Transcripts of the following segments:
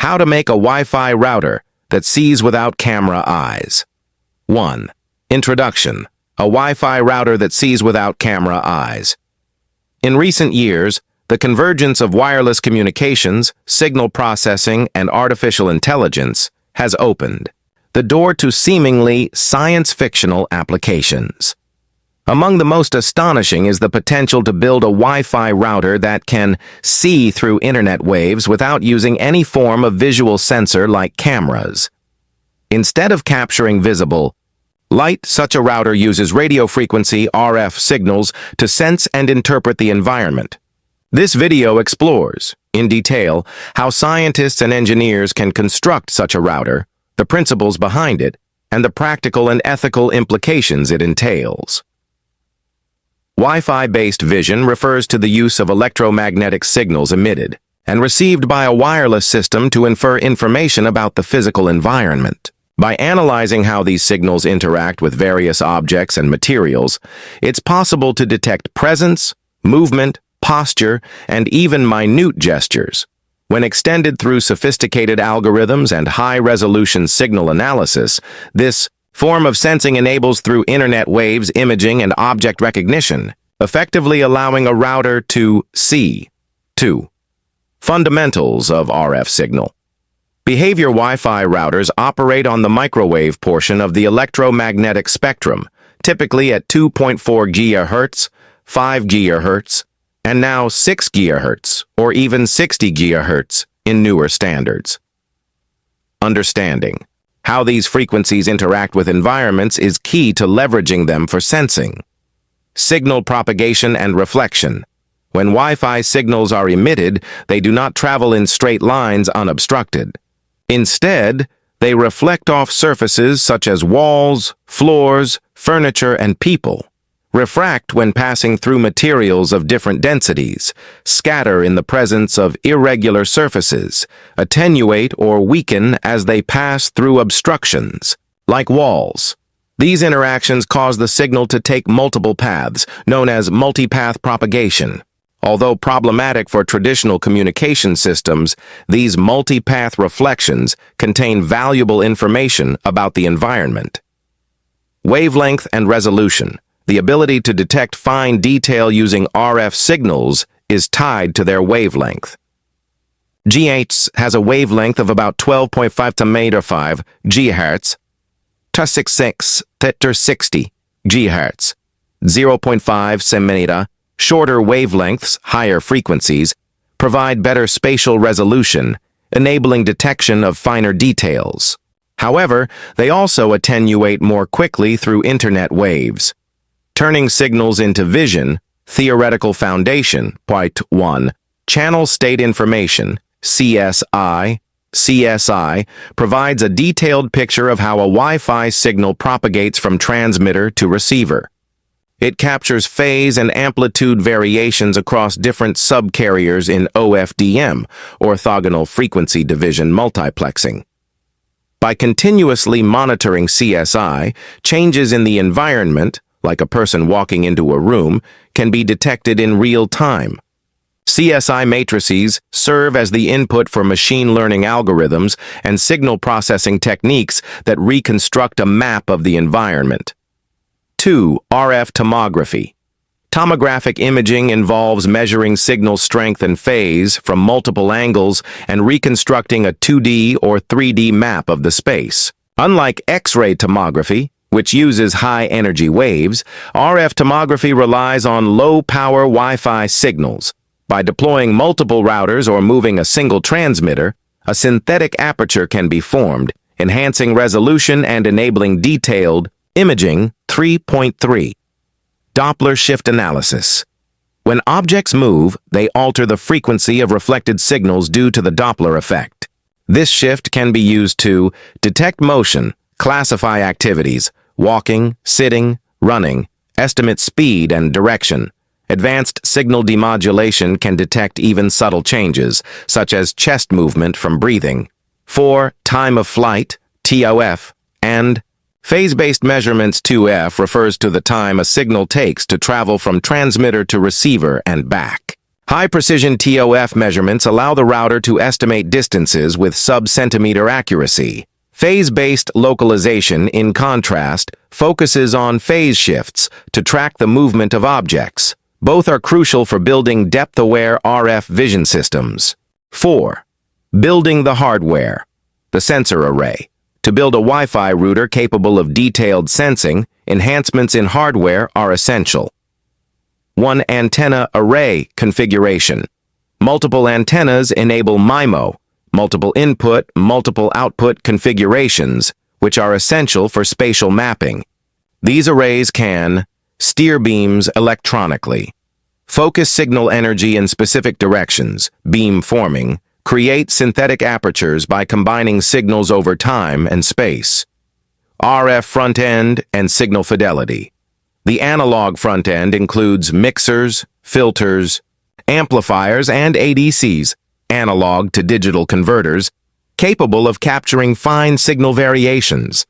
How to make a Wi-Fi router that sees without camera eyes. 1. Introduction. A Wi-Fi router that sees without camera eyes. In recent years, the convergence of wireless communications, signal processing, and artificial intelligence has opened the door to seemingly science-fictional applications. Among the most astonishing is the potential to build a Wi-Fi router that can see through internet waves without using any form of visual sensor like cameras. Instead of capturing visible light, such a router uses radio frequency RF signals to sense and interpret the environment. This video explores, in detail, how scientists and engineers can construct such a router, the principles behind it, and the practical and ethical implications it entails. Wi-Fi-based vision refers to the use of electromagnetic signals emitted and received by a wireless system to infer information about the physical environment. By analyzing how these signals interact with various objects and materials, it's possible to detect presence, movement, posture, and even minute gestures. When extended through sophisticated algorithms and high-resolution signal analysis, this form of sensing enables through internet waves, imaging, and object recognition, effectively allowing a router to see. 2. Fundamentals of RF signal. Behavior Wi-Fi routers operate on the microwave portion of the electromagnetic spectrum, typically at 2.4 GHz, 5 GHz, and now 6 GHz, or even 60 GHz in newer standards. Understanding how these frequencies interact with environments is key to leveraging them for sensing. Signal propagation and reflection. When Wi-Fi signals are emitted, they do not travel in straight lines unobstructed. Instead, they reflect off surfaces such as walls, floors, furniture, and people, refract when passing through materials of different densities, scatter in the presence of irregular surfaces, attenuate or weaken as they pass through obstructions, like walls. These interactions cause the signal to take multiple paths, known as multipath propagation. Although problematic for traditional communication systems, these multipath reflections contain valuable information about the environment. Wavelength and resolution. The ability to detect fine detail using RF signals is tied to their wavelength. GH has a wavelength of about 12.5 to 5 GHz, 266 to 60 GHz, 0.5 cm. Shorter wavelengths, higher frequencies, provide better spatial resolution, enabling detection of finer details. However, they also attenuate more quickly through internet waves. Turning signals into vision, theoretical foundation, Part 1, channel state information, CSI, provides a detailed picture of how a Wi-Fi signal propagates from transmitter to receiver. It captures phase and amplitude variations across different subcarriers in OFDM, orthogonal frequency division multiplexing. By continuously monitoring CSI, changes in the environment, like a person walking into a room, can be detected in real time. CSI matrices serve as the input for machine learning algorithms and signal processing techniques that reconstruct a map of the environment. 2. RF tomography. Tomographic imaging involves measuring signal strength and phase from multiple angles and reconstructing a 2D or 3D map of the space. Unlike X-ray tomography, which uses high-energy waves, RF tomography relies on low-power Wi-Fi signals. By deploying multiple routers or moving a single transmitter, a synthetic aperture can be formed, enhancing resolution and enabling detailed imaging. 3.3. Doppler shift analysis. When objects move, they alter the frequency of reflected signals due to the Doppler effect. This shift can be used to detect motion, classify activities, walking, sitting, running, estimate speed and direction. Advanced signal demodulation can detect even subtle changes, such as chest movement from breathing. 4. Time of flight, TOF, and phase-based measurements. 2F refers to the time a signal takes to travel from transmitter to receiver and back. High-precision TOF measurements allow the router to estimate distances with sub-centimeter accuracy. Phase-based localization, in contrast, focuses on phase shifts to track the movement of objects. Both are crucial for building depth-aware RF vision systems. 4. Building the hardware. The sensor array. To build a Wi-Fi router capable of detailed sensing, enhancements in hardware are essential. 1. Antenna array configuration. Multiple antennas enable MIMO, multiple input, multiple output configurations, which are essential for spatial mapping. These arrays can steer beams electronically, focus signal energy in specific directions, beam forming, create synthetic apertures by combining signals over time and space. RF front-end and signal fidelity. The analog front-end includes mixers, filters, amplifiers, and ADCs, analog to digital converters, capable of capturing fine signal variations.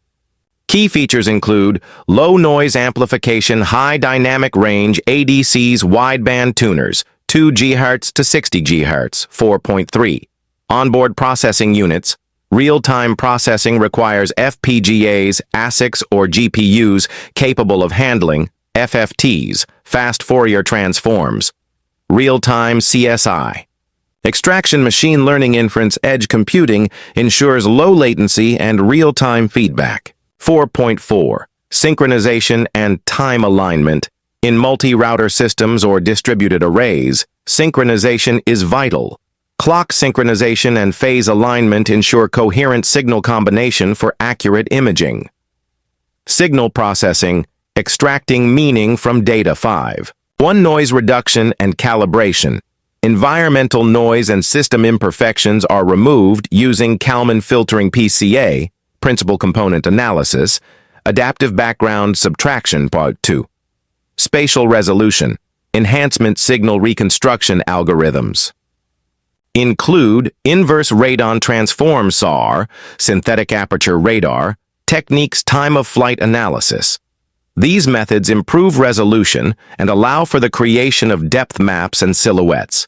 Key features include low noise amplification, high dynamic range ADCs, wideband tuners, 2 GHz to 60 GHz, 4.3. Onboard processing units. Real-time processing requires FPGAs, ASICs, or GPUs capable of handling FFTs, fast Fourier transforms. Real-time CSI. Extraction machine learning inference edge computing ensures low latency and real-time feedback. 4.4. Synchronization and time alignment. In multi-router systems or distributed arrays, synchronization is vital. Clock synchronization and phase alignment ensure coherent signal combination for accurate imaging. Signal processing, extracting meaning from data. 5. 1. Noise reduction and calibration. Environmental noise and system imperfections are removed using Kalman filtering PCA, principal component analysis, adaptive background subtraction. Part 2. Spatial resolution, enhancement signal reconstruction algorithms. Include inverse radon transform SAR, synthetic aperture radar, techniques time-of-flight analysis. These methods improve resolution and allow for the creation of depth maps and silhouettes.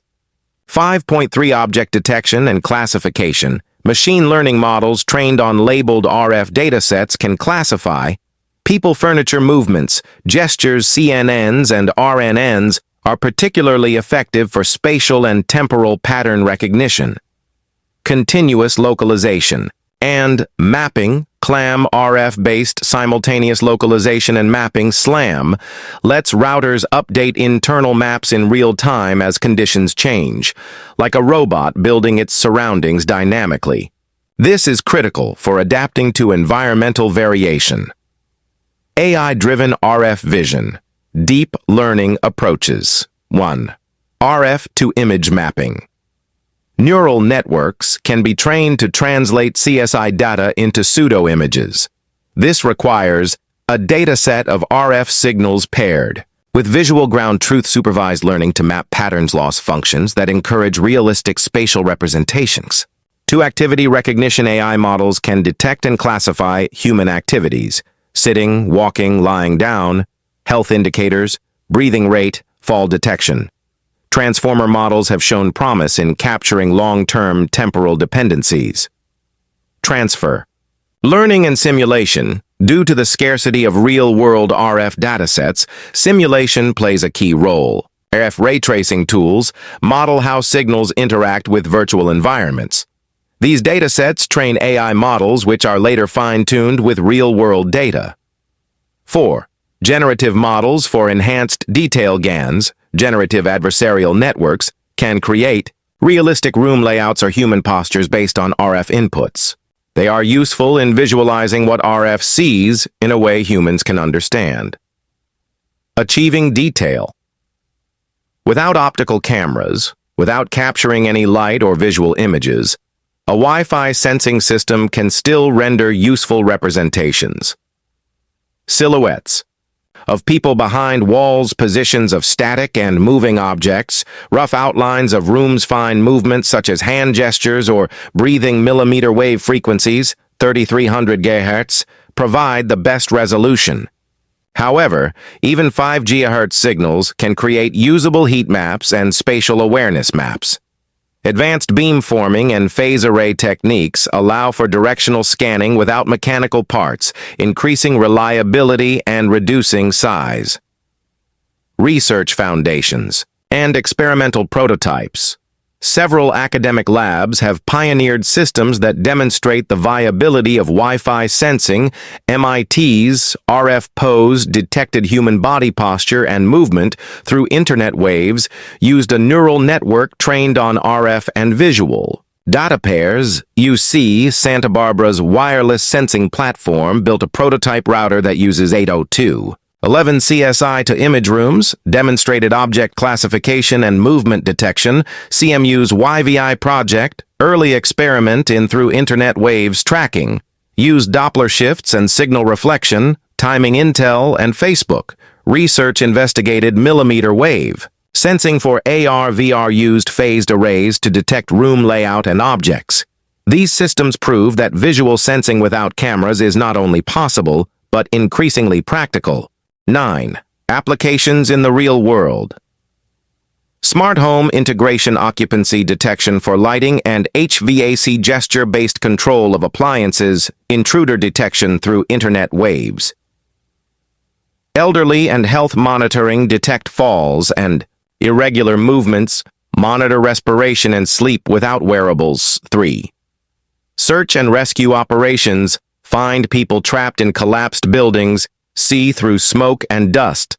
5.3. Object detection and classification. Machine learning models trained on labeled RF datasets can classify people, furniture movements, gestures. CNNs and RNNs are particularly effective for spatial and temporal pattern recognition. Continuous localization and mapping. CLAM, RF-based simultaneous localization and mapping, SLAM, lets routers update internal maps in real time as conditions change, like a robot building its surroundings dynamically. This is critical for adapting to environmental variation. AI-driven RF vision. Deep learning approaches. 1. RF to image mapping. Neural networks can be trained to translate CSI data into pseudo-images. This requires a dataset of RF signals paired with visual ground truth supervised learning to map patterns loss functions that encourage realistic spatial representations. 2. Activity recognition. AI models can detect and classify human activities, sitting, walking, lying down, health indicators, breathing rate, fall detection. Transformer models have shown promise in capturing long-term temporal dependencies. Transfer. Learning and simulation. Due to the scarcity of real-world RF datasets, simulation plays a key role. RF ray tracing tools model how signals interact with virtual environments. These datasets train AI models which are later fine-tuned with real-world data. 4. Generative models for enhanced detail GANs. Generative adversarial networks can create realistic room layouts or human postures based on RF inputs. They are useful in visualizing what RF sees in a way humans can understand. Achieving detail. Without optical cameras, without capturing any light or visual images, a Wi-Fi sensing system can still render useful representations. Silhouettes. Of people behind walls, positions of static and moving objects, rough outlines of rooms, fine movements such as hand gestures or breathing millimeter wave frequencies, 3300 GHz, provide the best resolution. However, even 5 GHz signals can create usable heat maps and spatial awareness maps. Advanced beamforming and phase array techniques allow for directional scanning without mechanical parts, increasing reliability and reducing size. Research foundations and experimental prototypes. Several academic labs have pioneered systems that demonstrate the viability of Wi-Fi sensing. MIT's RF Pose detected human body posture and movement through internet waves, used a neural network trained on RF and visual data pairs. UC Santa Barbara's wireless sensing platform built a prototype router that uses 802.11 CSI to image rooms, demonstrated object classification and movement detection. CMU's YVI project, early experiment in through internet waves tracking, used Doppler shifts and signal reflection, timing intel, and Facebook. Research investigated millimeter wave sensing for AR/VR, used phased arrays to detect room layout and objects. These systems prove that visual sensing without cameras is not only possible, but increasingly practical. 9. Applications in the real world. Smart home integration, occupancy detection for lighting and HVAC, gesture-based control of appliances, intruder detection through internet waves. Elderly and health monitoring, detect falls and irregular movements, monitor respiration and sleep without wearables. 3. Search and rescue operations, find people trapped in collapsed buildings, see through smoke and dust.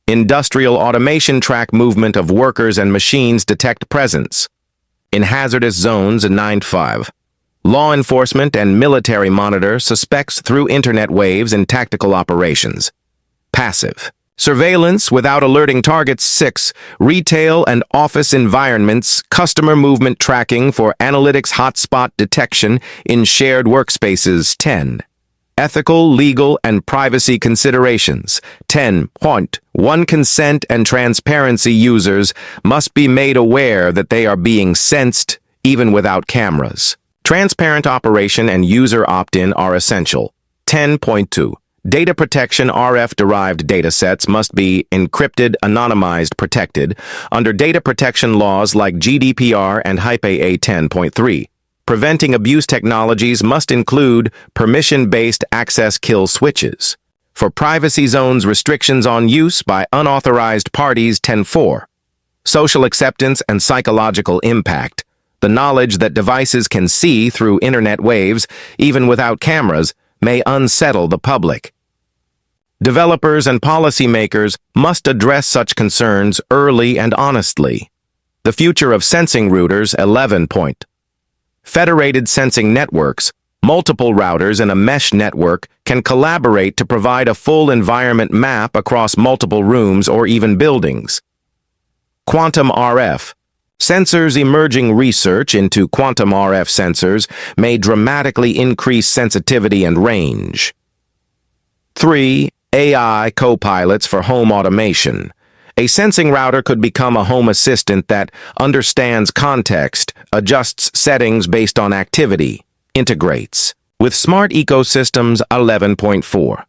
Industrial automation, track movement of workers and machines, detect presence in hazardous zones. 9-5. Law enforcement and military monitor suspects through internet waves in tactical operations. Passive surveillance without alerting targets. 6. Retail and office environments, customer movement tracking for analytics, hotspot detection in shared workspaces. 10. Ethical, legal, and privacy considerations. 10.1 Consent and transparency. Users must be made aware that they are being sensed, even without cameras. Transparent operation and user opt-in are essential. 10.2 Data protection. RF-derived datasets must be encrypted, anonymized, protected under data protection laws like GDPR and HIPAA. 10.3 Preventing abuse technologies must include permission-based access kill switches. For privacy zones, restrictions on use by unauthorized parties. 10.4 Social acceptance and psychological impact. The knowledge that devices can see through internet waves, even without cameras, may unsettle the public. Developers and policymakers must address such concerns early and honestly. The future of sensing routers. 11. Federated sensing networks, multiple routers in a mesh network, can collaborate to provide a full environment map across multiple rooms or even buildings. Quantum RF. Sensors. Emerging research into quantum RF sensors may dramatically increase sensitivity and range. 3. AI co-pilots for home automation. A sensing router could become a home assistant that understands context, adjusts settings based on activity, integrates with smart ecosystems. 11.4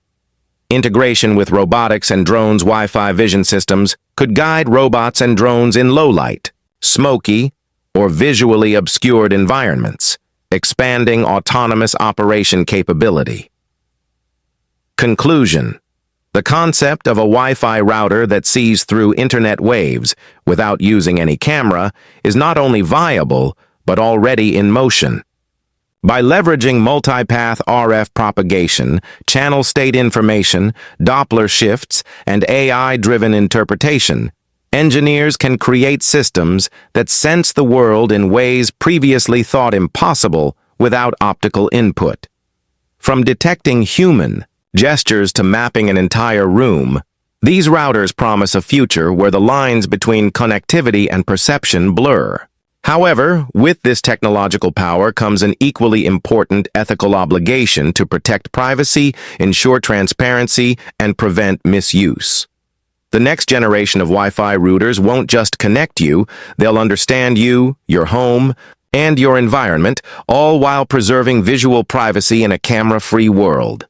Integration with robotics and drones. Wi-Fi vision systems could guide robots and drones in low-light, smoky, or visually obscured environments, expanding autonomous operation capability. Conclusion. The concept of a Wi-Fi router that sees through internet waves without using any camera is not only viable, but already in motion. By leveraging multipath RF propagation, channel state information, Doppler shifts, and AI-driven interpretation, engineers can create systems that sense the world in ways previously thought impossible without optical input. From detecting human gestures to mapping an entire room, these routers promise a future where the lines between connectivity and perception blur. However, with this technological power comes an equally important ethical obligation to protect privacy, ensure transparency, and prevent misuse. The next generation of Wi-Fi routers won't just connect you, they'll understand you, your home, and your environment, all while preserving visual privacy in a camera-free world.